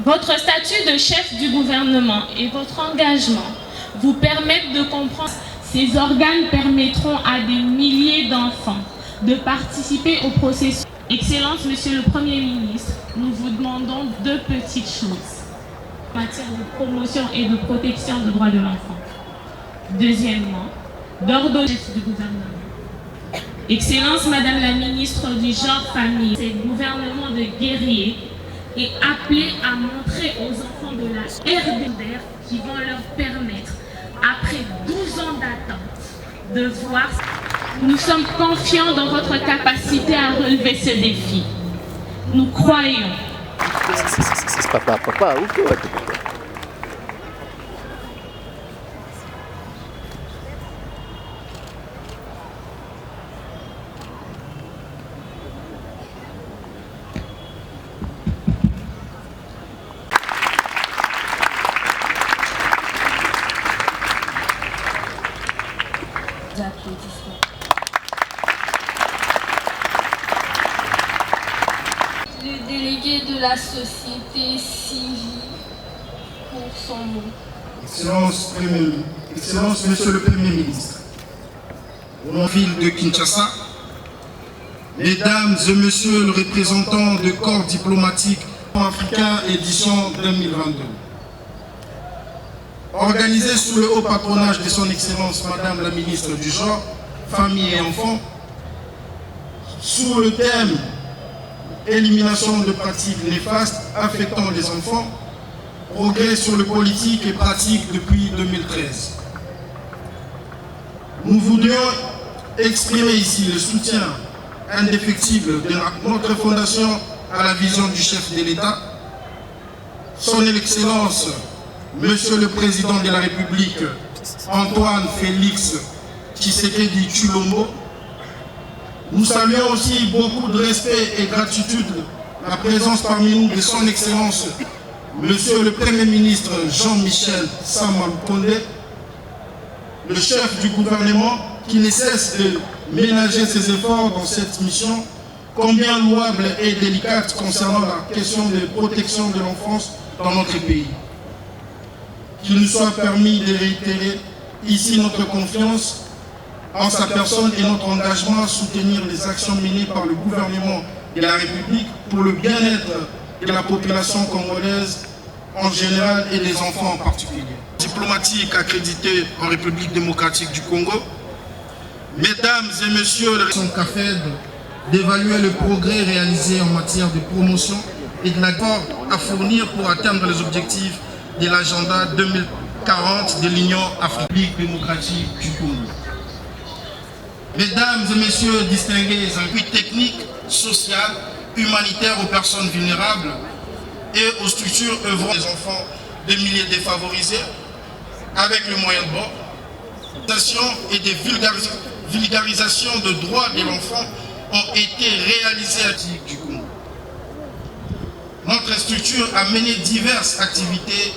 Votre statut de chef du gouvernement et votre engagement vous permettent de comprendre. Ces organes permettront à des milliers d'enfants de participer au processus. Excellence, Monsieur le Premier ministre, nous vous demandons deux petites choses en matière de promotion et de protection des droits de l'enfant. Deuxièmement, d'ordonner du gouvernement. Excellence, Madame la ministre du Genre Famille, c'est le gouvernement de guerriers est appelé à montrer aux enfants de la RDR qui vont leur permettre, après 12 ans d'attente, de voir. Nous sommes confiants dans votre capacité à relever ce défi. Nous croyons. Le délégué de la société civile pour son mot. Excellence, Monsieur le Premier ministre, au nom de la ville de Kinshasa, Mesdames et Messieurs les représentants de corps diplomatiques africains édition 2022. Organisé sous le haut patronage de son Excellence Madame la ministre du Genre, Famille et Enfants, sous le thème élimination de pratiques néfastes affectant les enfants, progrès sur le politique et pratique depuis 2013. Nous voudrions exprimer ici le soutien indéfectible de notre fondation à la vision du chef de l'État, son Excellence, Monsieur le Président de la République, Antoine Félix Tshisekedi Tshilombo. Nous saluons aussi beaucoup de respect et gratitude la présence parmi nous de son Excellence, Monsieur le Premier ministre Jean-Michel Sama Lukonde, le chef du gouvernement qui ne cesse de ménager ses efforts dans cette mission, combien louable et délicate concernant la question de protection de l'enfance dans notre pays. Qu'il nous soit permis de réitérer ici notre confiance en sa personne et notre engagement à soutenir les actions menées par le gouvernement de la République pour le bien-être de la population congolaise en général et des enfants en particulier. Diplomatique accrédité en République démocratique du Congo, Mesdames et Messieurs, son CAFED d'évaluer le progrès réalisé en matière de promotion et de l'accord à fournir pour atteindre les objectifs de l'agenda 2040 de l'Union africaine démocratique du Congo. Mesdames et Messieurs distingués, un appui technique, social, humanitaire aux personnes vulnérables et aux structures œuvrant des enfants des milieux défavorisés avec le moyen de bord, et des vulgarisations de droits de l'enfant ont été réalisées à titre du Congo. Notre structure a mené diverses activités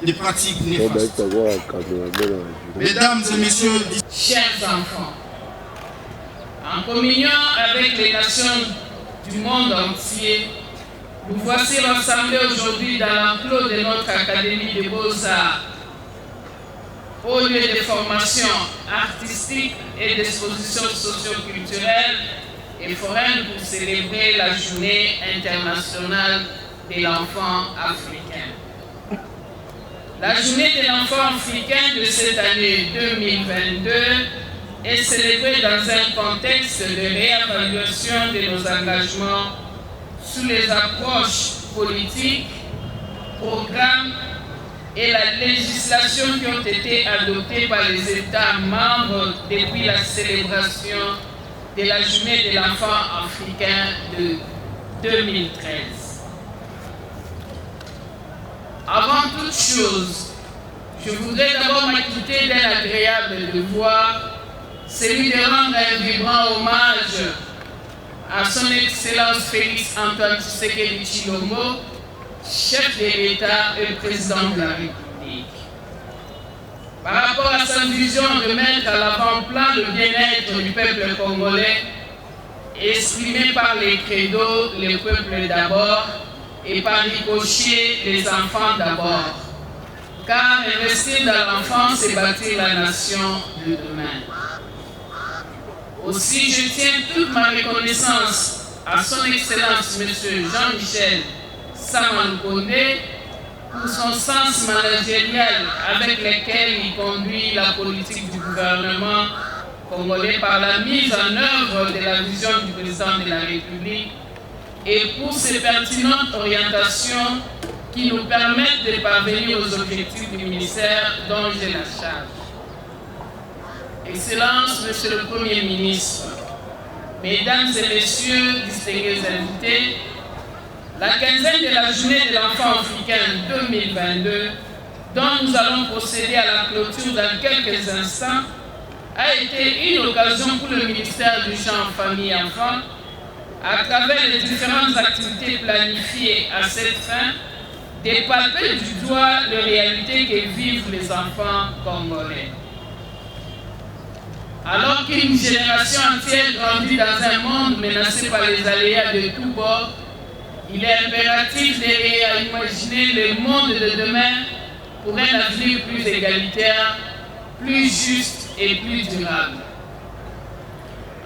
de pratiques néfastes. Mesdames et Messieurs, chers enfants, en communion avec les nations du monde entier, nous voici rassemblés aujourd'hui dans l'enclos de notre Académie des Beaux-Arts, au lieu de formation artistique et d'exposition socio-culturelle et foraine pour célébrer la Journée internationale de l'enfant africain. La Journée de l'enfant africain de cette année 2022 est célébrée dans un contexte de réévaluation de nos engagements sous les approches politiques, programmes et la législation qui ont été adoptées par les États membres depuis la célébration de la Journée de l'enfant africain de 2013. Avant toute chose, je voudrais d'abord m'acquitter d'un agréable devoir, celui de rendre un vibrant hommage à son Excellence Félix Antoine Tshisekedi Tshilombo, chef de l'État et président de la République. Par rapport à sa vision de mettre à l'avant-plan le bien-être du peuple congolais, exprimé par les credos, le peuple d'abord et par ricochet les enfants d'abord. Car investir dans l'enfance, c'est bâtir la nation de demain. Aussi, je tiens toute ma reconnaissance à son Excellence M. Jean-Michel Sama-Lukonde pour son sens managérial avec lequel il conduit la politique du gouvernement congolais par la mise en œuvre de la vision du président de la République et pour ses pertinentes orientations qui nous permettent de parvenir aux objectifs du ministère dont j'ai la charge. Excellence, Monsieur le Premier ministre, Mesdames et Messieurs, distingués invités, la quinzaine de la journée de l'enfant africain 2022, dont nous allons procéder à la clôture dans quelques instants, a été une occasion pour le ministère du Genre, Famille et Enfants, à travers les différentes activités planifiées à cette fin, de palper du doigt les réalités que vivent les enfants congolais. Alors qu'une génération entière grandit dans un monde menacé par les aléas de tous bords, il est impératif de réimaginer le monde de demain pour un avenir plus égalitaire, plus juste et plus durable.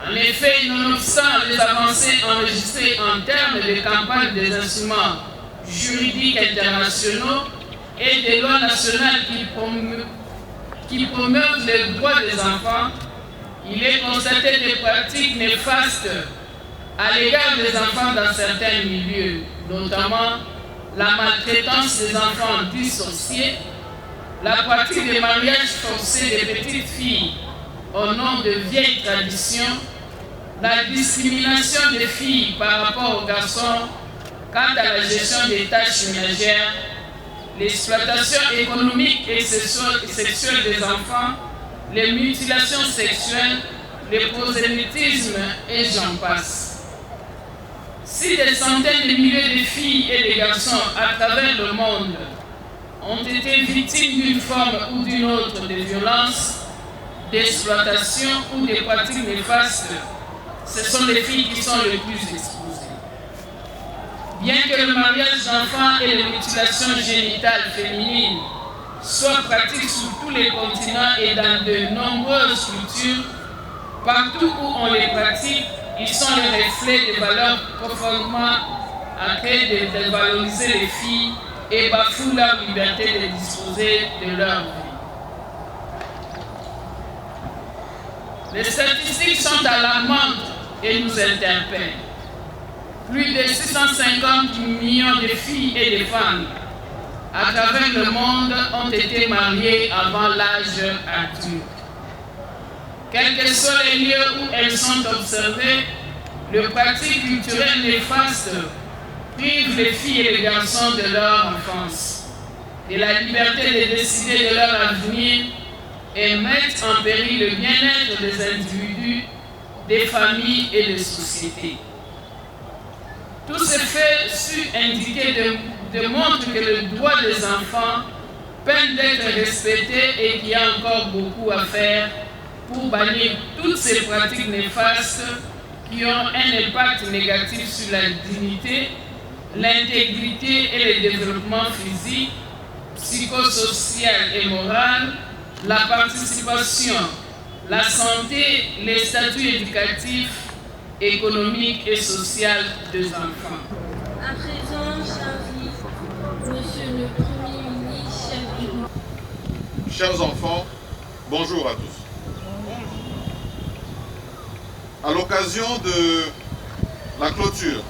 En effet, nonobstant les avancées enregistrées en termes de campagne des instruments juridiques internationaux et des lois nationales qui promeuvent les droits des enfants, il est constaté des pratiques néfastes à l'égard des enfants dans certains milieux, notamment la maltraitance des enfants dissociés, la pratique des mariages forcés des petites filles au nom de vieilles traditions, la discrimination des filles par rapport aux garçons quant à la gestion des tâches ménagères, l'exploitation économique et sexuelle des enfants, les mutilations sexuelles, le prosélytisme et j'en passe. Si des centaines de milliers de filles et de garçons à travers le monde ont été victimes d'une forme ou d'une autre de violence, d'exploitation ou de pratiques néfastes, ce sont les filles qui sont les plus exposées. Bien que le mariage d'enfants et les mutilations génitales féminines soient pratiques sur tous les continents et dans de nombreuses cultures, partout où on les pratique, ils sont le reflet des valeurs profondément ancrées de dévaloriser les filles et bafouent leur liberté de disposer de leur vie. Les statistiques sont alarmantes et nous interpellent. Plus de 650 millions de filles et de femmes à travers le monde ont été mariées avant l'âge adulte. Quels que soient les lieux où elles sont observées, les pratiques culturelles néfastes privent les filles et les garçons de leur enfance, de la liberté de décider de leur avenir et mettent en péril le bien-être des individus, des familles et des sociétés. Tous ces faits su-indiqués démontrent que le droit des enfants peine d'être respecté et qu'il y a encore beaucoup à faire pour bannir toutes ces pratiques néfastes qui ont un impact négatif sur la dignité, l'intégrité et le développement physique, psychosocial et moral, la participation, la santé, les statuts éducatifs, économiques et social des enfants. À présent, j'invite Monsieur le Premier ministre, chef du gouvernement. Chers enfants, bonjour à tous. À l'occasion de la clôture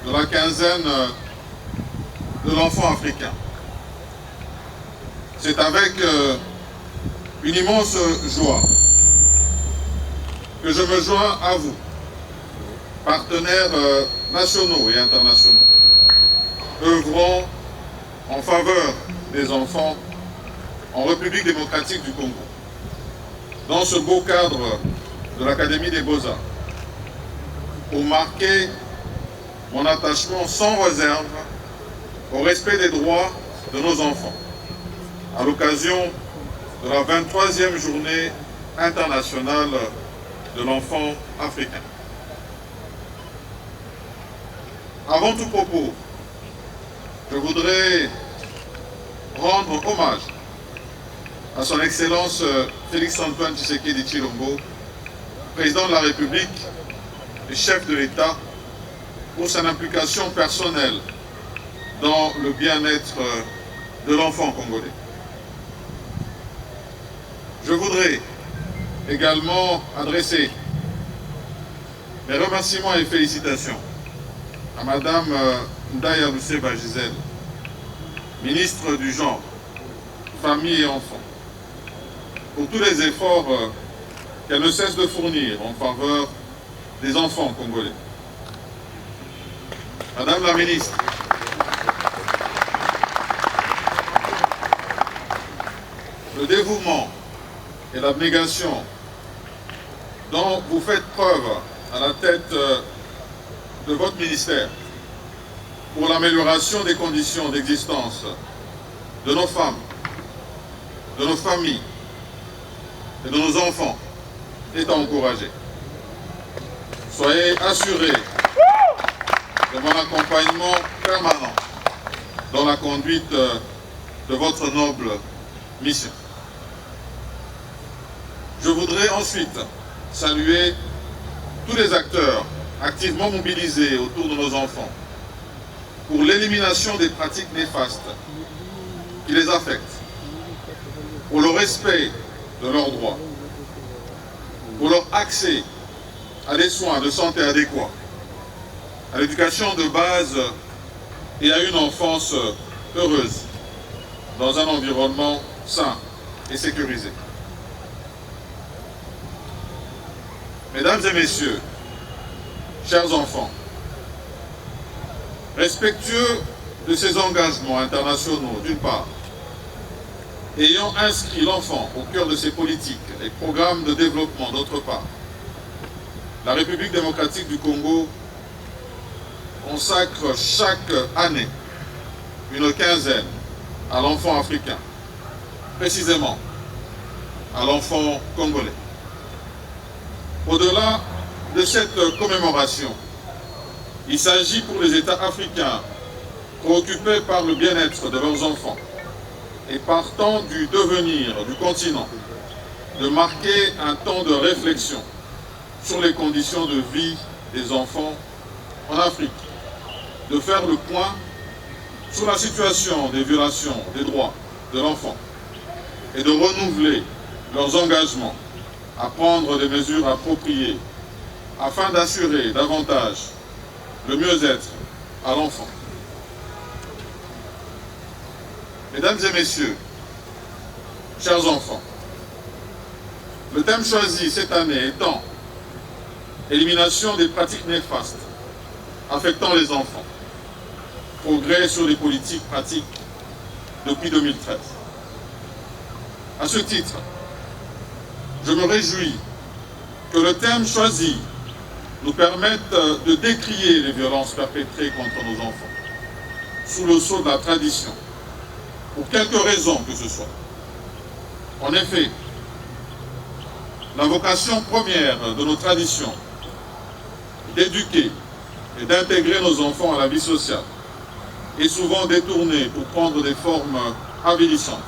de la quinzaine de l'enfant africain, c'est avec une immense joie que je me joins à vous, partenaires nationaux et internationaux, œuvrant en faveur des enfants en République démocratique du Congo. Dans ce beau cadre de l'Académie des Beaux-Arts, pour marquer mon attachement sans réserve au respect des droits de nos enfants, à l'occasion de la 23e journée internationale de l'enfant africain. Avant tout propos, je voudrais rendre hommage à son Excellence Félix-Antoine Tshisekedi Tshilombo, président de la République et chef de l'État, pour son implication personnelle dans le bien-être de l'enfant congolais. Je voudrais également adresser mes remerciements et félicitations à Madame Ndaya Luseba Gisèle, ministre du Genre, Famille et Enfants, pour tous les efforts qu'elle ne cesse de fournir en faveur des enfants congolais. Madame la ministre, le dévouement et l'abnégation dont vous faites preuve à la tête de votre ministère pour l'amélioration des conditions d'existence de nos femmes, de nos familles et de nos enfants est encouragé. Soyez assurés de mon accompagnement permanent dans la conduite de votre noble mission. Je voudrais ensuite saluer tous les acteurs activement mobilisés autour de nos enfants pour l'élimination des pratiques néfastes qui les affectent, pour le respect de leurs droits, pour leur accès à des soins de santé adéquats, à l'éducation de base et à une enfance heureuse dans un environnement sain et sécurisé. Mesdames et messieurs, chers enfants, respectueux de ces engagements internationaux d'une part, ayant inscrit l'enfant au cœur de ses politiques et programmes de développement d'autre part, la République démocratique du Congo consacre chaque année une quinzaine à l'enfant africain, précisément à l'enfant congolais. Au-delà de cette commémoration, il s'agit pour les États africains préoccupés par le bien-être de leurs enfants et partant du devenir du continent, de marquer un temps de réflexion sur les conditions de vie des enfants en Afrique, de faire le point sur la situation des violations des droits de l'enfant et de renouveler leurs engagements à prendre des mesures appropriées afin d'assurer davantage le mieux-être à l'enfant. Mesdames et messieurs, chers enfants, le thème choisi cette année étant élimination des pratiques néfastes affectant les enfants, progrès sur les politiques pratiques depuis 2013. À ce titre, je me réjouis que le thème choisi nous permette de décrier les violences perpétrées contre nos enfants, sous le sceau de la tradition, pour quelque raison que ce soit. En effet, la vocation première de nos traditions, d'éduquer et d'intégrer nos enfants à la vie sociale, est souvent détournée pour prendre des formes avilissantes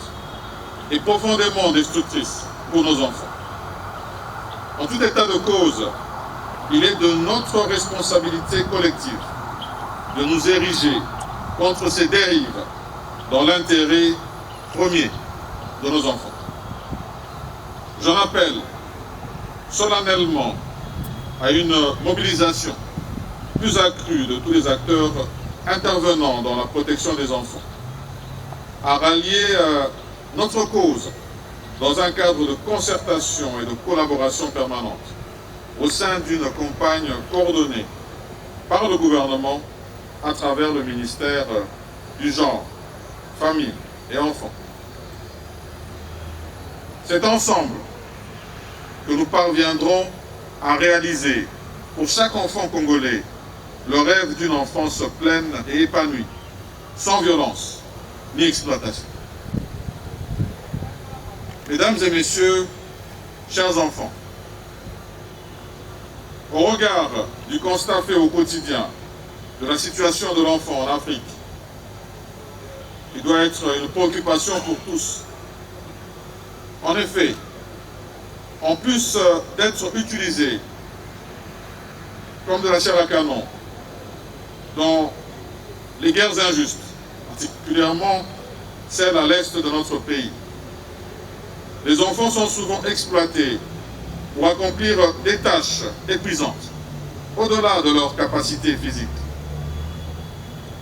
et profondément destructrices pour nos enfants. En tout état de cause, il est de notre responsabilité collective de nous ériger contre ces dérives dans l'intérêt premier de nos enfants. J'en appelle solennellement à une mobilisation plus accrue de tous les acteurs intervenant dans la protection des enfants, à rallier notre cause dans un cadre de concertation et de collaboration permanente au sein d'une campagne coordonnée par le gouvernement à travers le ministère du Genre, Famille et Enfants. C'est ensemble que nous parviendrons à réaliser pour chaque enfant congolais le rêve d'une enfance pleine et épanouie, sans violence ni exploitation. Mesdames et messieurs, chers enfants, au regard du constat fait au quotidien de la situation de l'enfant en Afrique, qui doit être une préoccupation pour tous. En effet, en plus d'être utilisé comme de la chair à canon dans les guerres injustes, particulièrement celles à l'est de notre pays, les enfants sont souvent exploités pour accomplir des tâches épuisantes, au-delà de leurs capacités physiques.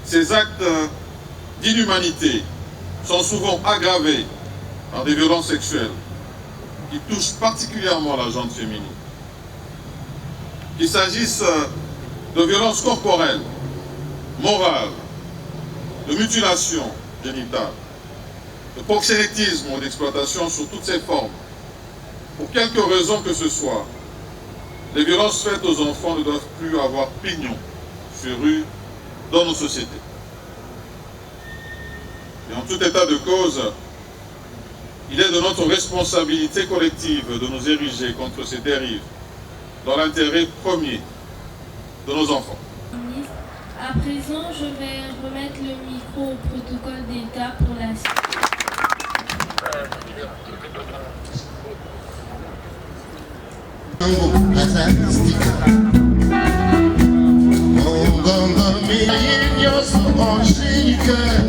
Ces actes d'inhumanité sont souvent aggravés par des violences sexuelles qui touchent particulièrement la gente féminine. Qu'il s'agisse de violences corporelles, morales, de mutilation génitale, de proxénétisme ou d'exploitation sous toutes ses formes. Pour quelque raison que ce soit, les violences faites aux enfants ne doivent plus avoir pignon sur rue dans nos sociétés. Et en tout état de cause, il est de notre responsabilité collective de nous ériger contre ces dérives dans l'intérêt premier de nos enfants. À présent, je vais remettre le micro au protocole d'État pour la suite. Angélique